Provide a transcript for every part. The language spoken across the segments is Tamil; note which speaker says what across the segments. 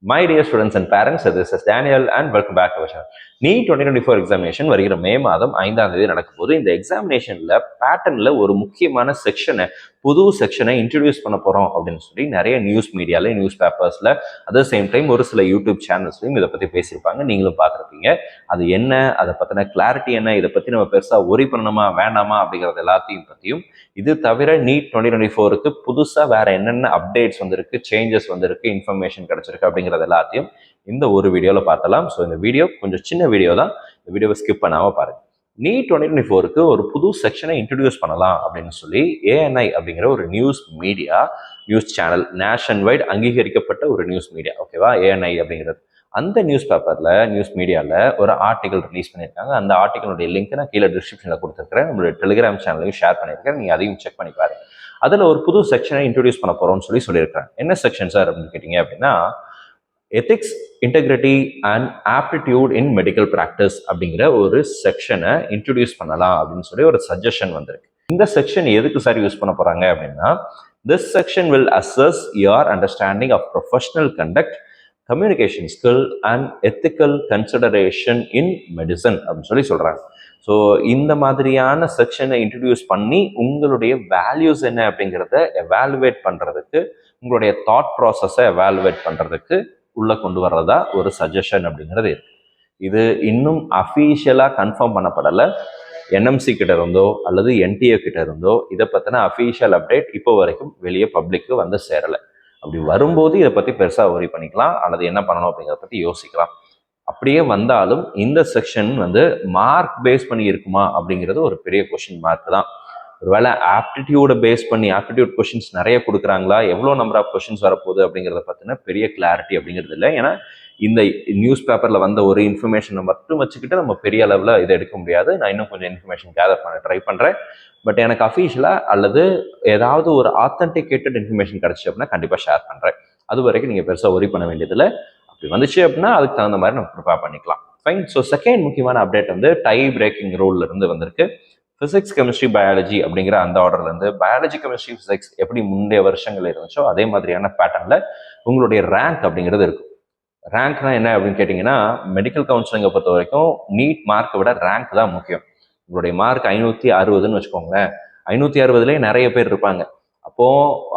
Speaker 1: My dear students and parents, this is Daniel and welcome back to our channel. NEET 2024 examination வருகிற மே மாதம் 5ஆம் தேதி நடக்கும் போது இந்த எக்ஸாமினேஷன்ல பேட்டர்ன்ல ஒரு முக்கியமான புது செக்ஷனை இன்ட்ரடியூஸ் பண்ண போறோம் அப்படின்னு சொல்லி நிறைய நியூஸ் மீடியால, நியூஸ் பேப்பர்ஸ்ல, அட் த சேம் டைம் ஒரு சில யூடியூப் சேனல்ஸ்லையும் இதை பத்தி பேசியிருப்பாங்க. நீங்களும் பார்த்துருப்பீங்க. அது என்ன, அதை பத்தின கிளாரிட்டி என்ன, இதை பத்தி நம்ம பெருசா ஒரி பண்ணணுமா வேண்டாமா அப்படிங்கிறது எல்லாத்தையும் பத்தியும், இது தவிர நீட் 2024க்கு புதுசா வேற என்னென்ன அப்டேட்ஸ் வந்திருக்கு, சேஞ்சஸ் வந்திருக்கு, இன்ஃபர்மேஷன் கிடைச்சிருக்கு அப்படிங்கிறது எல்லாத்தையும் இந்த ஒரு வீடியோல பார்த்தலாம். ஸோ இந்த வீடியோ கொஞ்சம் சின்ன வீடியோ தான், இந்த வீடியோவை ஸ்கிப் பண்ணாம பாருங்க. நீட் 2024க்கு ஒரு புது செக்ஷனை இன்ட்ரடியூஸ் பண்ணலாம் அப்படின்னு சொல்லி ANI அப்படிங்கிற ஒரு news media, news channel, nation wide அங்கீகரிக்கப்பட்ட ஒரு நியூஸ் மீடியா, ஓகேவா, ANI அப்படிங்கிறது. அந்த நியூஸ் பேப்பர்ல, நியூஸ் மீடியால ஒரு ஆர்டிகல் ரிலீஸ் பண்ணியிருக்காங்க. அந்த ஆர்டிகளுடைய லிங்க் நான் கீழே டிஸ்கிரிப்ஷன்ல கொடுத்துருக்கிறேன். நம்மளுடைய டெலிகிராம் சேனலையும் ஷேர் பண்ணியிருக்கேன். நீங்க அதையும் செக் பண்ணி பாருங்க. அதுல ஒரு புது செக்ஷனை இன்ட்ரடியூஸ் பண்ண போறோம்னு சொல்லியிருக்காங்க. என்ன செக்ஷன் சார் அப்படின்னு கேட்டீங்க அப்படின்னா, ethics, integrity and aptitude in medical practice அப்படிங்கிற ஒரு செக்ஷனை இன்ட்ரடியூஸ் பண்ணலாம் அப்படின்னு சொல்லி ஒரு சஜஷன் வந்திருக்கு. இந்த செக்ஷன் எதுக்கு சார் யூஸ் பண்ண போறாங்க அப்படின்னா, this section will assess your understanding of professional conduct, communication skill and ethical consideration in medicine அப்படின்னு சொல்லி சொல்றாங்க. ஸோ இந்த மாதிரியான செக்ஷனை இன்ட்ரடியூஸ் பண்ணி உங்களுடைய வேல்யூஸ் என்ன அப்படிங்கிறத எவாலுவேட் பண்றதுக்கு, உங்களுடைய தாட் ப்ராசஸை எவாலுவேட் பண்றதுக்கு உள்ள கொண்டு வர்றதா ஒரு சஜஷன் அப்படிங்கிறது இருக்கு. இது இன்னும் அஃபீஷியலா கன்ஃபார்ம் பண்ணப்படலை. NMC கிட்ட இருந்தோ அல்லது NTA கிட்ட இருந்தோ இதை பத்தின அஃபீஷியல் அப்டேட் இப்போ வரைக்கும் வெளியே பப்ளிக்கு வந்து சேரலை. அப்படி வரும்போது இதை பத்தி பெருசா ஒரி பண்ணிக்கலாம், அல்லது என்ன பண்ணணும் அப்படிங்கிறத பத்தி யோசிக்கலாம். அப்படியே வந்தாலும் இந்த செக்ஷன் மார்க் பேஸ் பண்ணி இருக்குமா அப்படிங்கிறது ஒரு பெரிய கொஸ்டின் மார்க் தான். ஒருவேளை ஆப்டிடியூடை பேஸ் பண்ணி ஆப்டிடியூட் கொஸ்டின்ஸ் நிறைய கொடுக்குறாங்களா, எவ்வளோ நம்பர் ஆஃப் கொஸ்டின்ஸ் வரப்போகுது அப்படிங்கிறத பற்றின பெரிய கிளாரிட்டி அப்படிங்கிறது இல்லை. ஏன்னா இந்த நியூஸ் பேப்பரில் வந்த ஒரு இன்ஃபர்மேஷனை மட்டும் வச்சுக்கிட்டு நம்ம பெரிய அளவில் இதை எடுக்க முடியாது. நான் இன்னும் கொஞ்சம் இன்ஃபர்மேஷன் கேதர் பண்ண ட்ரை பண்ணுறேன். பட் எனக்கு அஃபீஷியலாக அல்லது ஏதாவது ஒரு ஆத்தென்டிகேட்டட் இன்ஃபர்மேஷன் கிடச்சி அப்படின்னா கண்டிப்பாக ஷேர் பண்ணுறேன். அது வரைக்கும் நீங்கள் பெருசாக ஒரி பண்ண வேண்டியதில்லை. அப்படி வந்துச்சு அப்படின்னா அதுக்கு தகுந்த மாதிரி நம்ம ப்ரிப்பேர் பண்ணிக்கலாம். ஃபைன். ஸோ செகண்ட் முக்கியமான அப்டேட் டை பிரேக்கிங் ரூல்ல இருந்து வந்திருக்கு. பிசிக்ஸ், கெமிஸ்ட்ரி, பயாலஜி அப்படிங்கிற அந்த ஆர்டர்ல இருந்து பயாலஜி, கெமிஸ்ட்ரி, பிசிக்ஸ் எப்படி முந்தைய வருஷங்கள் இருந்துச்சோ அதே மாதிரியான பேட்டர்ன்ல உங்களுடைய ரேங்க் அப்படிங்கிறது இருக்கும். ரேங்க்னா என்ன அப்படின்னு கேட்டீங்கன்னா, மெடிக்கல் கவுன்சிலிங்கை பொறுத்த வரைக்கும் நீட் மார்க்கை விட ரேங்க் தான் முக்கியம். உங்களுடைய மார்க் 560ன்னு வச்சுக்கோங்களேன். 560லேயே நிறைய பேர் இருப்பாங்க. அப்போ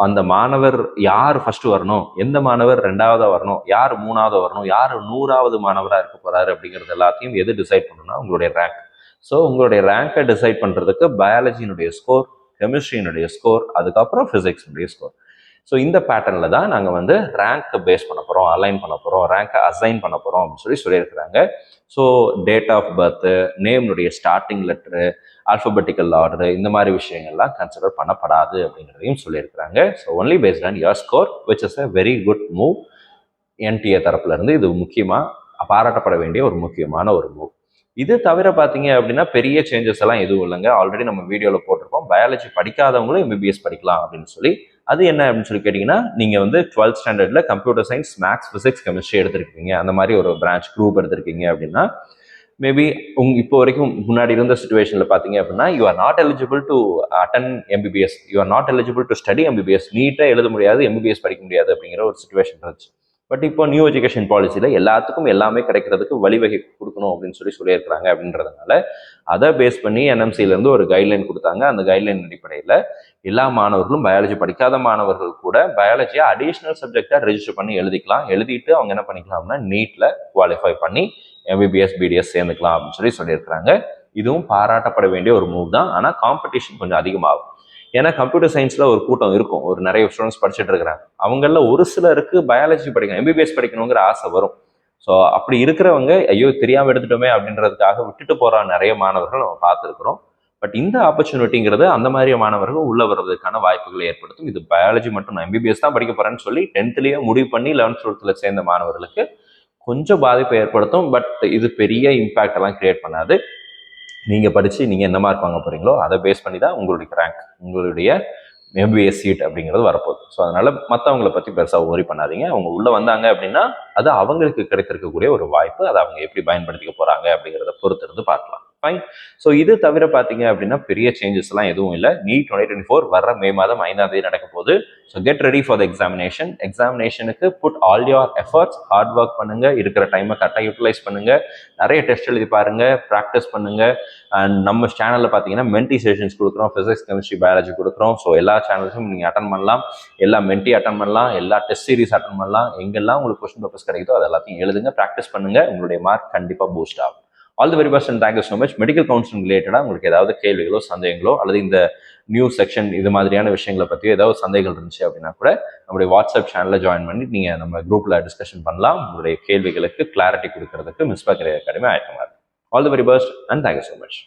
Speaker 1: அந்த மாணவர் யார் ஃபர்ஸ்ட் வரணும், எந்த மாணவர் 2ஆவதா வரணும், யார் 3ஆவதா வரணும், யார் 100ஆவது மாணவராக இருக்க போறாரு அப்படிங்கிறது எல்லாத்தையும் எது டிசைட் பண்ணணும்னா உங்களுடைய ரேங்க். ஸோ உங்களுடைய ரேங்கை டிசைட் பண்ணுறதுக்கு பயாலஜியினுடைய ஸ்கோர், கெமிஸ்ட்ரியினுடைய ஸ்கோர், அதுக்கப்புறம் ஃபிசிக்ஸினுடைய ஸ்கோர். ஸோ இந்த பேட்டர்னில் தான் நாங்கள் ரேங்கை பேஸ் பண்ண போகிறோம், அலைன் பண்ண போகிறோம், ரேங்கை அசைன் பண்ண போகிறோம் அப்படின்னு சொல்லியிருக்கிறாங்க. ஸோ டேட் ஆஃப் பர்த்து, நேம்னுடைய ஸ்டார்டிங் லெட்டரு, ஆல்ஃபபெட்டிக்கல் ஆர்டரு, இந்த மாதிரி விஷயங்கள்லாம் கன்சிடர் பண்ணப்படாது அப்படிங்கிறதையும் சொல்லியிருக்கிறாங்க. So only based on your score, which is a very good move. NTA தரப்புல இருந்து இது முக்கியமாக பாராட்டப்பட வேண்டிய ஒரு முக்கியமான ஒரு மூவ். இது தவிர பார்த்தீங்க அப்படின்னா பெரிய சேஞ்சஸ் எல்லாம் எதுவும் இல்லைங்க. ஆல்ரெடி நம்ம வீடியோவில் போட்டிருக்கோம். பயாலஜி படிக்காதவங்களும் MBBS படிக்கலாம் அப்படின்னு சொல்லி. அது என்ன அப்படின்னு சொல்லி கேட்டிங்கன்னா, நீங்கள் 12th ஸ்டாண்டர்டில் computer science, maths, physics, chemistry எடுத்திருக்கீங்க, அந்த மாதிரி ஒரு பிரான்ச் குரூப் எடுத்திருக்கீங்க அப்படின்னா, மேபி இப்போ வரைக்கும் முன்னாடி இருந்த சுச்சுவேஷனில் பார்த்தீங்க அப்படின்னா, you are not eligible to attend MBBS, you are not eligible to study MBBS, நீட்டாக எழுத முடியாது, MBBS படிக்க முடியாது அப்படிங்கிற ஒரு சுச்சுவேஷன் இருந்துச்சு. பட் இப்போ நியூ எஜுகேஷன் பாலிசியில் எல்லாத்துக்கும் எல்லாமே கிடைக்கிறதுக்கு வழிவகை கொடுக்கணும் அப்படின்னு சொல்லியிருக்கிறாங்க. அப்படின்றதுனால அதை பேஸ் பண்ணி NMCலேருந்து ஒரு கைட்லைன் கொடுத்தாங்க. அந்த கைட்லைன் அடிப்படையில் எல்லா மாணவர்களும், பயாலஜி படிக்காத மாணவர்கள் கூட பயாலஜியை அடிஷ்னல் சப்ஜெக்டாக ரெஜிஸ்டர் பண்ணி எழுதிக்கலாம். எழுதிட்டு அவங்க என்ன பண்ணிக்கலாம்னா நீட்டில் குவாலிஃபை பண்ணி MBBS, BDS சேர்ந்துக்கலாம் அப்படின்னு சொல்லியிருக்கிறாங்க. இதுவும் பாராட்டப்பட வேண்டிய ஒரு மூவ் தான். ஆனால் காம்படிஷன் கொஞ்சம் அதிகமாகும். ஏன்னா கம்ப்யூட்டர் சயின்ஸ்ல ஒரு கூட்டம் இருக்கும், ஒரு நிறைய ஸ்டூடெண்ட்ஸ் படிச்சுட்டு இருக்கிறாங்க. அவங்கள ஒரு சிலருக்கு பயாலஜி படிக்கணும், MBBS படிக்கணுங்கிற ஆசை வரும். ஸோ அப்படி இருக்கிறவங்க ஐயோ தெரியாம எடுத்துட்டோமே அப்படின்றதுக்காக விட்டுட்டு போற நிறைய மாணவர்கள் நம்ம பார்த்துருக்குறோம். பட் இந்த ஆப்பர்ச்சுனிட்டிங்கிறது அந்த மாதிரி மாணவர்கள் உள்ள வர்றதுக்கான வாய்ப்புகளை ஏற்படுத்தும். இது பயாலஜி மட்டும் நான் MBBS தான் படிக்க போறேன்னு சொல்லி 10th முடிவு பண்ணி 11th 12th சேர்ந்த மாணவர்களுக்கு கொஞ்சம் பாதிப்பை ஏற்படுத்தும். பட் இது பெரிய இம்பாக்ட் எல்லாம் கிரியேட் பண்ணாது. நீங்கள் படித்து நீங்கள் என்ன மார்க் வாங்க போகிறீங்களோ அதை பேஸ் பண்ணி தான் உங்களுடைய ரேங்க், உங்களுடைய MBBS சீட் அப்படிங்கிறது வரப்போகுது. ஸோ அதனால் மற்றவங்களை பற்றி பெருசாக ஒரி பண்ணாதீங்க. அவங்க உள்ளே வந்தாங்க அப்படின்னா அது அவங்களுக்கு கிடைத்திருக்கக்கூடிய ஒரு வாய்ப்பு. அதை அவங்க எப்படி பயன்படுத்திக்க போகிறாங்க அப்படிங்கிறத பொறுத்து இருந்து பார்க்கலாம். ஃபைன். ஸோ இது தவிர பார்த்தீங்க அப்படின்னா பெரிய சேஞ்சஸ்லாம் எதுவும் இல்லை. நீட் 2024 வர்ற மே மாதம் 5ஆம் தேதி நடக்க போகுது. So get ready for the examination. எக்ஸாமினேஷனுக்கு put all your efforts, hard work பண்ணுங்க, இருக்கிற டைமை கரெக்டாக யூட்டிலைஸ் பண்ணுங்க, நிறைய டெஸ்ட் எழுதி பாருங்க, ப்ராக்டிஸ் பண்ணுங்க. அண்ட் நம்ம சேனலில் பார்த்தீங்கன்னா மென்டி செஷன்ஸ் கொடுக்குறோம், ஃபிசிக்ஸ், கெமிஸ்ட்ரி, பயாலஜி கொடுக்குறோம். ஸோ எல்லா சேனல்ஸும் நீங்கள் அட்டன் பண்ணலாம், எல்லா மென்டி அட்டன் பண்ணலாம், எல்லா டெஸ்ட் சீரிஸ் அட்டன் பண்ணலாம். எங்கெல்லாம் உங்களுக்கு கொஸ்டின் பேப்பர்ஸ் கிடைக்குதோ அது எல்லாத்தையும் எழுதுங்க, ப்ராக்டிஸ் பண்ணுங்க. உங்களுடைய மார்க் கண்டிப்பாக பூஸ்ட் ஆகும். All the very best and thank you so much. Medical counselling ரிலேட்டடாக உங்களுக்கு ஏதாவது கேள்விகளோ சந்தேகங்களோ அல்லது இந்த நியூ செக்ஷன் இது மாதிரியான விஷயங்களை பற்றியோ ஏதாவது சந்தேகங்கள் இருந்துச்சு அப்படின்னா கூட நம்முடைய வாட்ஸ்அப் சேனலில் ஜாயின் பண்ணி நீங்கள் நம்ம குரூப்பில் டிஸ்கஷன் பண்ணலாம். உங்களுடைய கேள்விகளுக்கு கிளாரிட்டி கொடுக்கறதுக்கு மிஸ்பா கரியர் அகாடமி ஆயத்தமாக இருக்கு. All the very best and thank you so much.